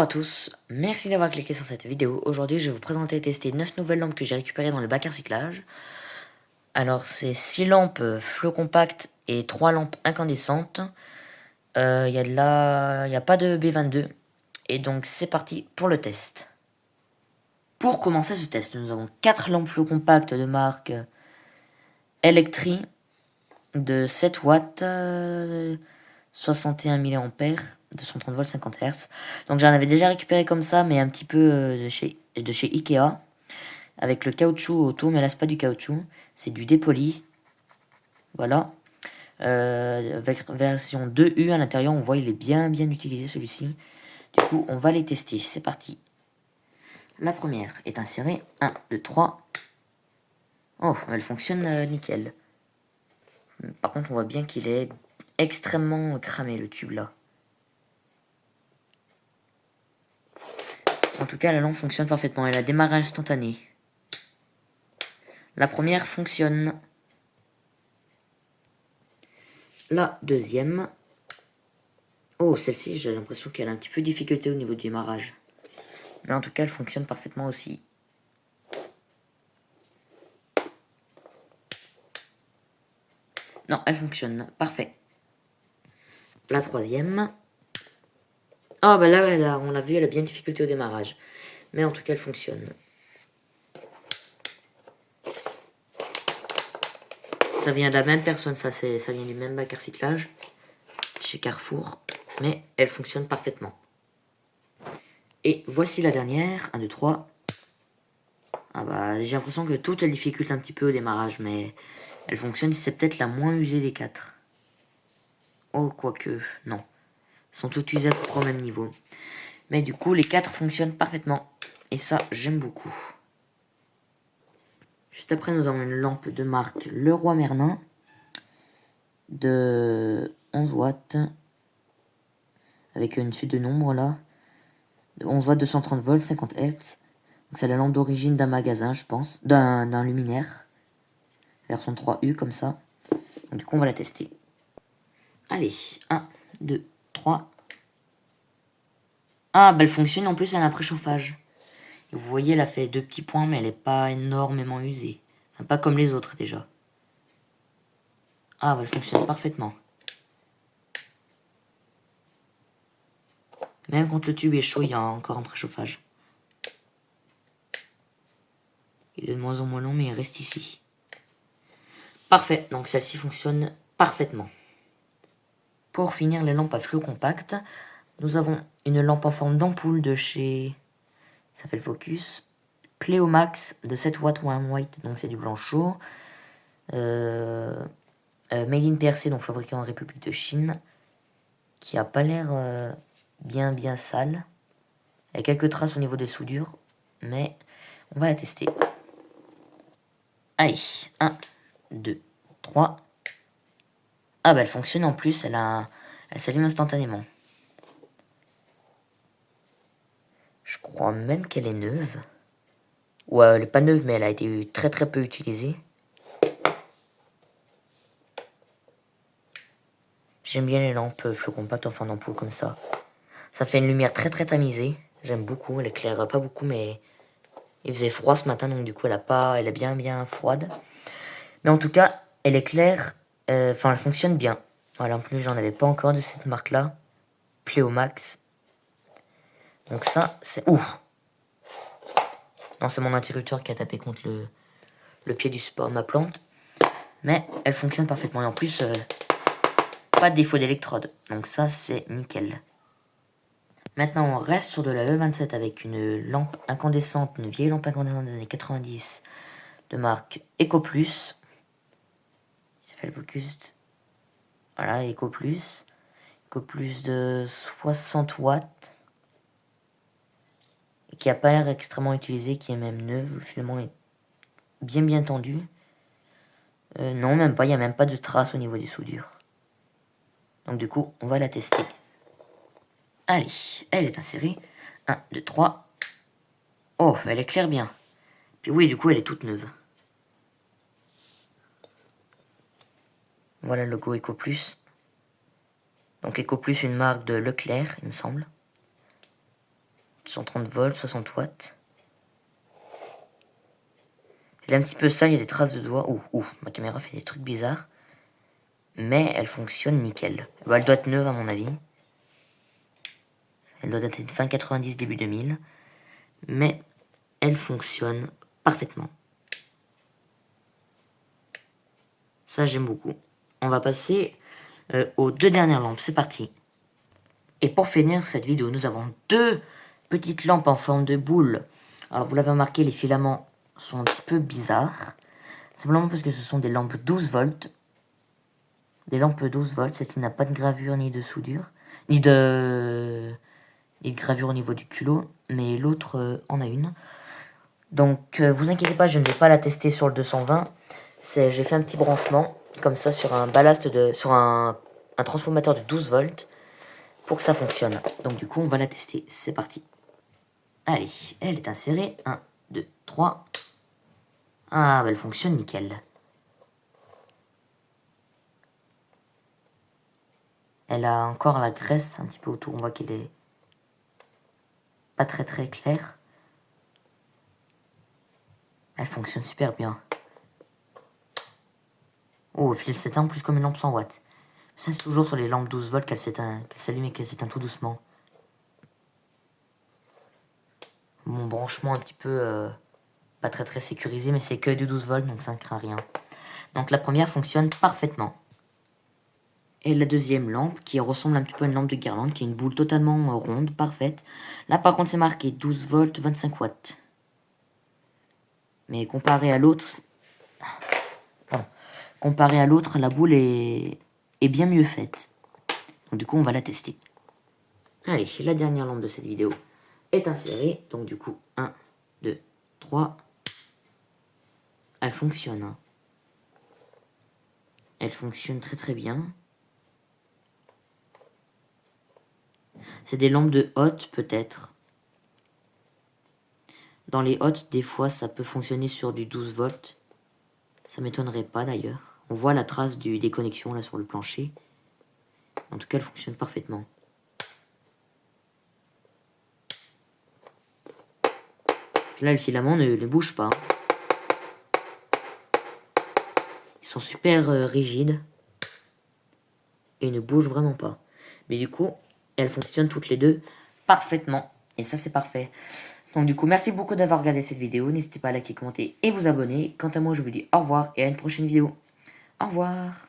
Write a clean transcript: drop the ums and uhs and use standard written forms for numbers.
Bonjour à tous, merci d'avoir cliqué sur cette vidéo. Aujourd'hui je vais vous présenter et tester 9 nouvelles lampes que j'ai récupérées dans le bac à recyclage. Alors c'est 6 lampes flot compact et 3 lampes incandescentes. Il n'y a pas de B22 et donc c'est parti pour le test. Pour commencer ce test, nous avons 4 lampes flot compact de marque Electri de 7 watts, 61 mA, 230 volts, 50 Hz. Donc j'en avais déjà récupéré comme ça, mais un petit peu de chez Ikea, avec le caoutchouc autour, mais là c'est pas du caoutchouc, c'est du dépoli. Voilà. Version 2U à l'intérieur, on voit il est bien utilisé celui-ci. Du coup, on va les tester, c'est parti. La première est insérée, 1, 2, 3. Oh, elle fonctionne nickel. Par contre, on voit bien qu'il est extrêmement cramé le tube là. En tout cas, la lampe fonctionne parfaitement. Elle a démarrage instantané. La première fonctionne. La deuxième. Oh, celle-ci, j'ai l'impression qu'elle a un petit peu de difficulté au niveau du démarrage. Mais en tout cas, elle fonctionne parfaitement aussi. Non, elle fonctionne. Parfait. La troisième. Oh, bah là, on l'a vu, elle a bien de difficulté au démarrage. Mais en tout cas, elle fonctionne. Ça vient de la même personne, ça vient du même bac à recyclage. Chez Carrefour. Mais elle fonctionne parfaitement. Et voici la dernière. 1, 2, 3. Ah bah, j'ai l'impression que toutes elles difficultent un petit peu au démarrage, mais elle fonctionne, c'est peut-être la moins usée des 4. Oh, quoique, non. Elles sont toutes usées à peu près au même niveau. Mais du coup, les 4 fonctionnent parfaitement. Et ça, j'aime beaucoup. Juste après, nous avons une lampe de marque Leroy Merlin de 11 watts. Avec une suite de nombres là. De 11 watts, 230 volts, 50 Hz. C'est la lampe d'origine d'un magasin, je pense. D'un luminaire. Version 3U comme ça. Donc, du coup, on va la tester. Allez, 1, 2, 3. Ah, bah elle fonctionne, en plus elle a un préchauffage. Et vous voyez, elle a fait 2 petits points, mais elle n'est pas énormément usée. Enfin, pas comme les autres déjà. Ah, bah elle fonctionne parfaitement. Même quand le tube est chaud, il y a encore un préchauffage. Il est de moins en moins long, mais il reste ici. Parfait, donc celle-ci fonctionne parfaitement. Pour finir les lampes à flot compact, nous avons une lampe en forme d'ampoule de chez... Ça fait le focus. Cléomax de 7 watts ou 1 white, donc c'est du blanc chaud. Made in PRC, donc fabriqué en République de Chine. Qui a pas l'air bien sale. Il y a quelques traces au niveau des soudures, mais on va la tester. Allez, 1, 2, 3. Ah bah elle fonctionne en plus, elle s'allume instantanément. Je crois même qu'elle est neuve. Ou elle est pas neuve, mais elle a été très peu utilisée. J'aime bien les lampes flot compact en forme d'ampoule comme ça. Ça fait une lumière très tamisée. J'aime beaucoup, elle éclaire pas beaucoup, mais il faisait froid ce matin, donc du coup elle est bien froide. Mais en tout cas, elle éclaire, elle fonctionne bien. Voilà, en plus j'en avais pas encore de cette marque-là. Pléomax. Donc ça, c'est... Ouh! Non, c'est mon interrupteur qui a tapé contre le pied du support de ma plante. Mais elle fonctionne parfaitement. Et en plus, pas de défaut d'électrode. Donc ça, c'est nickel. Maintenant, on reste sur de la E27 avec une lampe incandescente, une vieille lampe incandescente des années 90 de marque EcoPlus. Ça fait le focus. Voilà, EcoPlus. EcoPlus de 60 watts. Qui a pas l'air extrêmement utilisé, qui est même neuve. Le filament est bien tendu. Non, même pas, il n'y a même pas de traces au niveau des soudures. Donc du coup, on va la tester. Allez, elle est insérée. 1, 2, 3. Oh, elle éclaire bien. Puis oui, du coup, elle est toute neuve. Voilà le logo EcoPlus. Donc EcoPlus, une marque de Leclerc, il me semble. 130 volts, 60 watts. Elle est un petit peu sale, il y a des traces de doigts. Ouh, ma caméra fait des trucs bizarres. Mais elle fonctionne nickel. Bah, elle doit être neuve à mon avis. Elle doit dater de fin 90, début 2000. Mais elle fonctionne parfaitement. Ça, j'aime beaucoup. On va passer aux 2 dernières lampes. C'est parti. Et pour finir cette vidéo, nous avons 2 petites lampes en forme de boule. Alors, vous l'avez remarqué, les filaments sont un petit peu bizarres. Simplement parce que ce sont des lampes 12 volts. Des lampes 12 volts, celle-ci n'a pas de gravure ni de soudure. Ni de gravure au niveau du culot. Mais l'autre en a une. Donc, vous inquiétez pas, je ne vais pas la tester sur le 220. J'ai fait un petit branchement, comme ça, sur un ballast sur un transformateur de 12 volts, pour que ça fonctionne. Donc du coup, on va la tester. C'est parti. Allez, elle est insérée. 1, 2, 3. Ah, bah, elle fonctionne nickel. Elle a encore la graisse un petit peu autour. On voit qu'elle est pas très très claire. Elle fonctionne super bien. Oh, et puis elle s'éteint en plus comme une lampe 100 watts. Ça, c'est toujours sur les lampes 12 volts qu'elle s'allume et qu'elle s'éteint tout doucement. Mon branchement un petit peu pas très très sécurisé, mais c'est que du 12 volts, donc ça ne craint rien. Donc la première fonctionne parfaitement. Et la deuxième lampe, qui ressemble un petit peu à une lampe de guirlande, qui est une boule totalement ronde, parfaite. Là par contre c'est marqué 12 volts, 25 watts. Mais comparé à l'autre, la boule est bien mieux faite. Donc du coup on va la tester. Allez, la dernière lampe de cette vidéo est insérée. Donc du coup, 1, 2, 3. Elle fonctionne. Hein. Elle fonctionne très très bien. C'est des lampes de hotte peut-être. Dans les hottes, des fois, ça peut fonctionner sur du 12 volts. Ça m'étonnerait pas d'ailleurs. On voit la trace des déconnexion là sur le plancher. En tout cas, elle fonctionne parfaitement. Là, le filament ne bouge pas. Ils sont super rigides. Et ne bougent vraiment pas. Mais du coup, elles fonctionnent toutes les deux parfaitement. Et ça, c'est parfait. Donc du coup, merci beaucoup d'avoir regardé cette vidéo. N'hésitez pas à liker, commenter et vous abonner. Quant à moi, je vous dis au revoir et à une prochaine vidéo. Au revoir.